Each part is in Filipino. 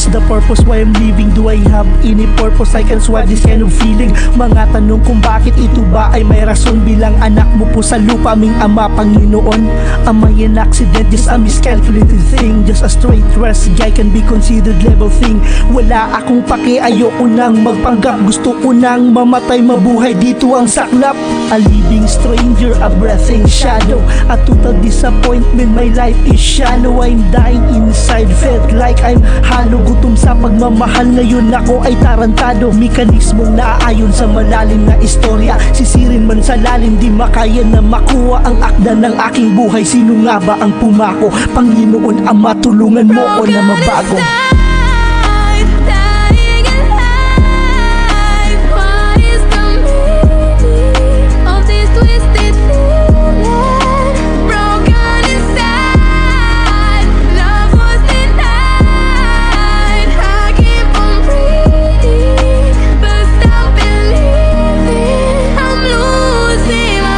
What's the purpose? Why I'm living? Do I have any purpose? I can swap this kind of feeling. Mga tanong kung bakit ito ba ay may rason. Bilang anak mo po sa lupa, aming Ama Panginoon. Am I an accident? Just a miscalculated thing. Just a straight dress guy can be considered level thing. Wala akong pake, ayoko nang magpanggap. Gusto ko nang mamatay, mabuhay, dito ang saklap. A living stranger, a breathing shadow, a total disappointment, my life is shallow. I'm dying inside, felt like I'm hollow. Gutom sa pagmamahal, ngayon ako ay tarantado. Mekanismong naaayon sa malalim na istorya. Sisirin man sa lalim, di makaya na makuha ang akda ng aking buhay. Sino nga ba ang pumako? Panginoon Ama, tulungan mo ko na mabago.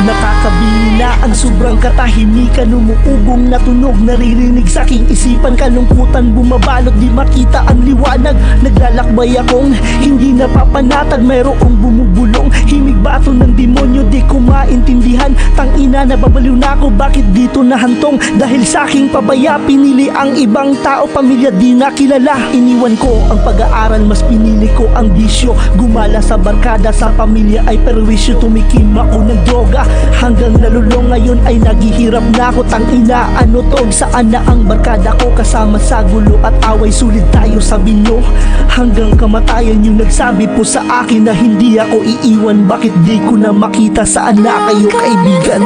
Nakakabina ang sobrang katahimikan, umuugong na tunog, naririnig sa aking isipan. Kalungkutan bumabalot, di makita ang liwanag. Naglalakbay akong hindi napapanatag, mayroong bumubulong himig bato ng demonyo, di ko maintindihan. Tangina, nababaliw na ako, bakit dito nahantong? Dahil sa aking pabaya, pinili ang ibang tao, pamilya di nakilala. Iniwan ko ang pag-aaral, mas pinili ko ang bisyo. Gumala sa barkada, sa pamilya ay perwisyo. Tumikim ako ng droga hanggang nalulong, ngayon ay naghihirap na ako. Tangina, ano to? Saan na ang barkada ko? Kasama sa gulo at away, sulit tayo sa binyo. Hanggang kamatayan yung nagsabi po sa akin na hindi ako iiwan. Bakit di ko na makita? Saan na kayo, kaibigan?